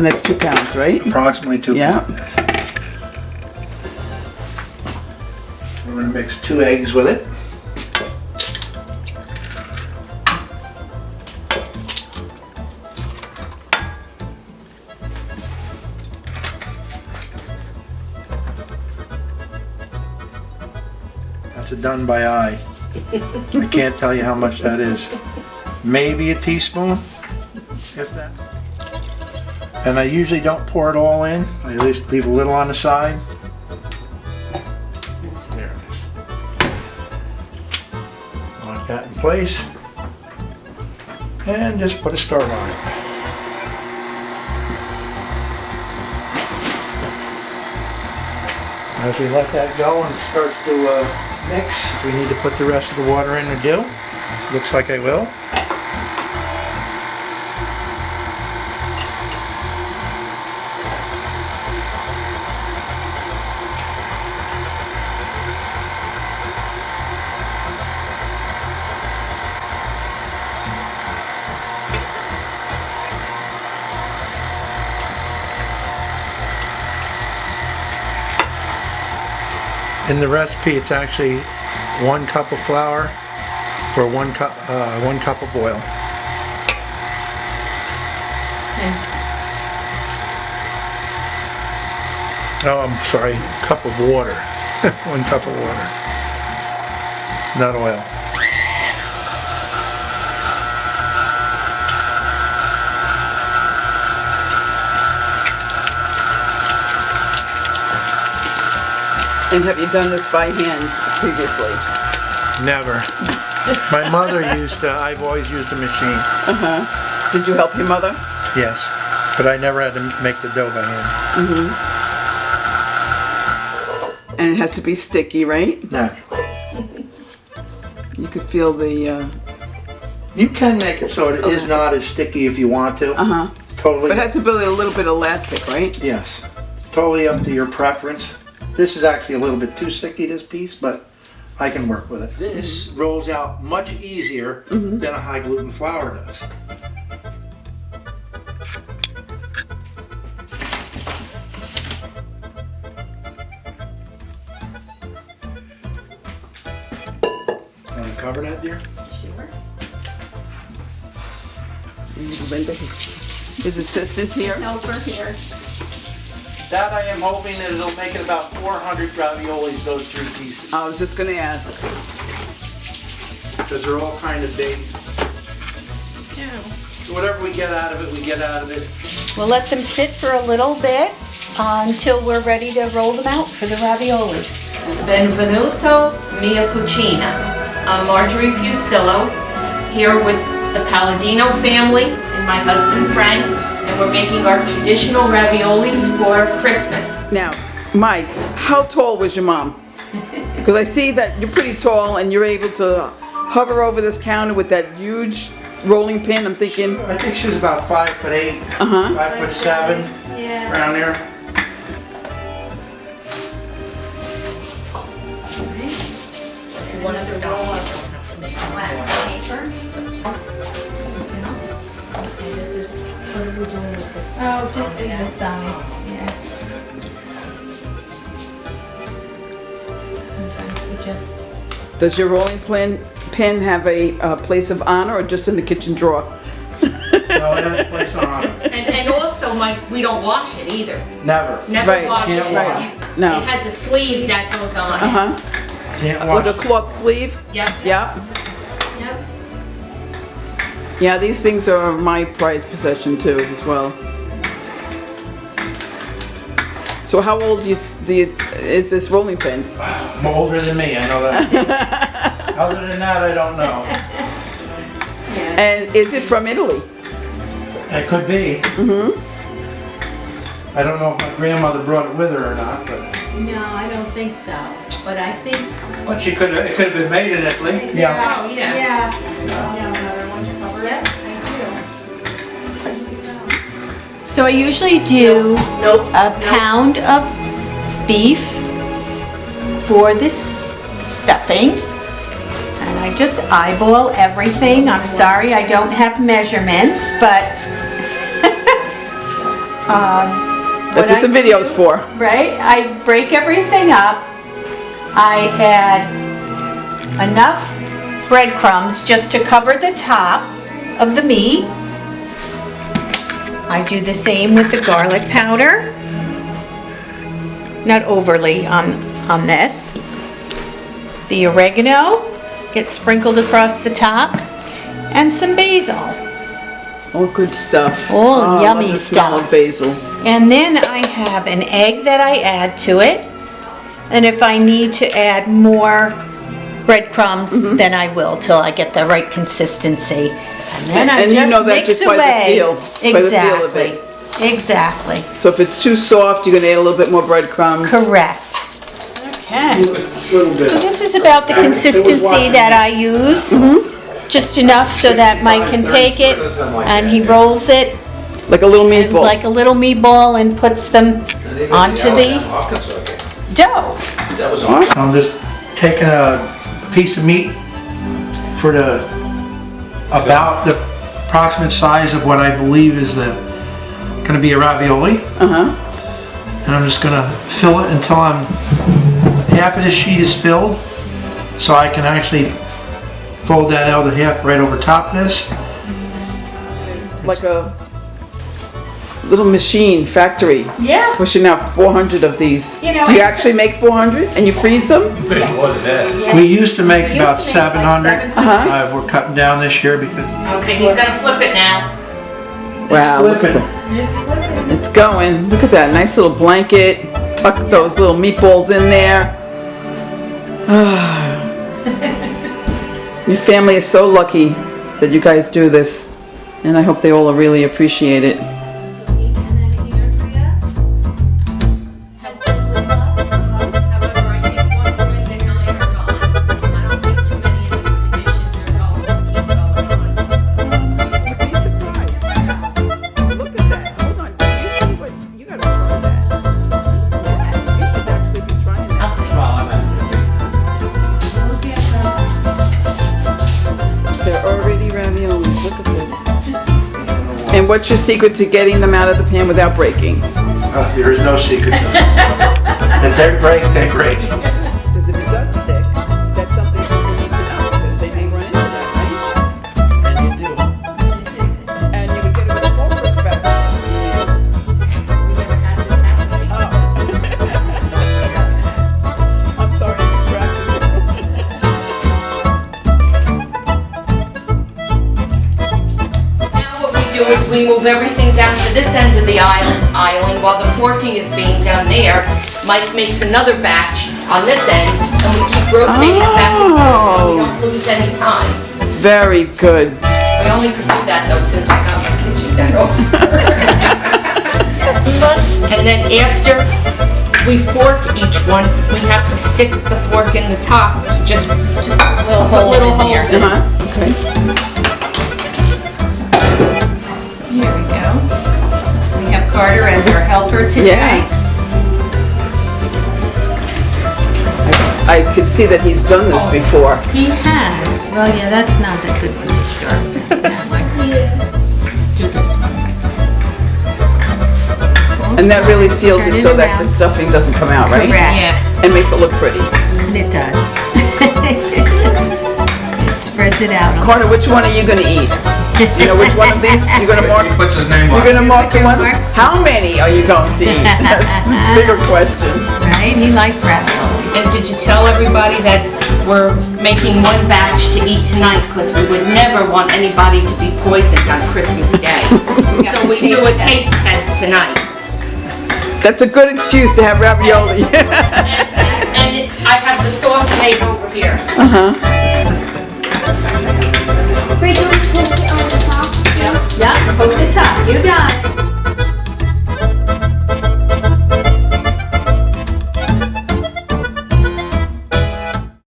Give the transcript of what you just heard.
that's 2 pounds, right? Approximately 2 Yeah. pounds. Yes. We're going to mix 2 eggs with it. That's a done by eye. I can't tell you how much that is. Maybe a teaspoon, if that. And I usually don't pour it all in. I at least leave a little on the side. There it is. Lock that in place. And just put a start on it. As we let that go and it starts to mix, if we need to put the rest of the water in or do. Looks like I will. In the recipe, it's actually 1 cup of flour for 1 cup of oil. Oh, I'm sorry, cup of water. 1 cup of water, not oil. And have you done this by hand previously? Never. My mother used to, I've always used a machine. Did you help your mother? Yes, but I never had to make the dough by hand. And it has to be sticky, right? No. You could feel the... You can make it so it is not as sticky if you want to. Totally. But it has to be a little bit elastic, right? Yes. Totally up to your preference. This is actually a little bit too sticky, this piece, but I can work with it. This rolls out much easier than a high gluten flour does. Want to cover that, dear? Sure. Linda, his assistant here. Helper here. That I am hoping that it'll make it about 400 raviolis, those 3 pieces. I was just going to ask. Because they're all kind of big. So whatever we get out of it, we get out of it. We'll let them sit for a little bit until we're ready to roll them out for the ravioli. Benvenuto mia cucina. I'm Marjorie Fusillo, here with the Palladino family and my husband Frank, and we're making our traditional raviolis for Christmas. Now, Mike, how tall was your mom? Because I see that you're pretty tall and you're able to hover over this counter with that huge rolling pin. I'm thinking... I think she was about 5'8", 5'7", Yeah. around there. You want to stop? Wax paper. What are we doing with this? Oh, just in the side. Yeah. Sometimes we just. Does your rolling pin have a place of honor or just in the kitchen drawer? No, it has a place on honor. And also, Mike, we don't wash it either. Never. Never Right. wash Can't it. wash. No. It has a sleeve that goes on it. Can't With a wash. cloth sleeve? Yep. Yeah. Yep. Yeah, these things are my prized possession too, as well. So how old is this rolling pin? Older than me, I know that. Other than that, I don't know. And is it from Italy? It could be. I don't know if my grandmother brought it with her or not, but. No, I don't think so. But I think. But it could have been made in Italy. Yeah. Oh, yeah. Yeah. Yep. So I usually do a pound of beef for this stuffing. And I just eyeball everything. I'm sorry I don't have measurements, but That's what the video's for. Right? I break everything up. I add enough breadcrumbs just to cover the top of the meat. I do the same with the garlic powder. Not overly on this. The oregano gets sprinkled across the top. And some basil. Oh, good stuff. Oh, I yummy love the smell stuff. of basil. And then I have an egg that I add to it. And if I need to add more breadcrumbs, then I will till I get the right consistency. And then I And you just know that mix just by the away. feel, by the feel of Exactly. it. Exactly. So if it's too soft, you're gonna add a little bit more breadcrumbs. Correct. Okay. Little bit. So this is about the consistency that I use. Just enough so that Mike can take it and he rolls it Like a little meatball. like a little meatball and puts them onto the dough. I'm just taking a piece of meat for about the approximate size of what I believe is gonna be a ravioli. And I'm just gonna fill it until half of this sheet is filled, so I can actually fold that other half right over top of this. Like a little machine factory. Yeah. Pushing out 400 of these. You know, Do you it's- actually make 400 and you freeze them? We used to make used about to make like 700. 700. We're cutting down this year because Okay, he's gonna flip it now. Wow, look at flipping. that. It's going. Look at that nice little blanket. Tuck those little meatballs in there. Your family is so lucky that you guys do this, and I hope they all really appreciate it. However, I think once Linda and I are gone, I don't think too many of these dishes are going to keep going on. You'd be surprised. Look at that. Hold on. You see what? You gotta try that. Yes, you should actually be trying that. They're already raviolis. Look at this. And what's your secret to getting them out of the pan without breaking? There is no secret. If they break, they break. Because if it does stick, that's something people need to know, because they may run into that, right? And you do. And you would get it with a full perspective. Yes. We never had this happen before. I'm sorry to distract Now what we do is we move everything down to this end of the island while the forking is being done there. Mike makes another batch on this end and we keep rotating it back and forth so we don't lose any time. you. Very good. We only could do that though since I got my kitchen done. And then after we fork each one, we have to stick the fork in the top to just put little holes in it. Uh-huh. Okay. Here we go. We have Carter as our helper today. I could see that he's done this before. He has. Well, yeah, that's not a good one to start with. That one. Do this one. And that really seals Turn it it so that around. the stuffing doesn't come out, right? Correct. And makes it look pretty. And it does. It spreads it out. Carter, which one are you gonna eat? Do you know which one of these you're gonna mark? Puts his name You're gonna mark the Your ones? mark? How many are you going to eat? That's a bigger question. Right? He likes raviolis. And did you tell everybody that we're making one batch to eat tonight because we would never want anybody to be poisoned on Christmas Day. So we do a taste test tonight. That's a good excuse to have ravioli. And I have the sauce made over here.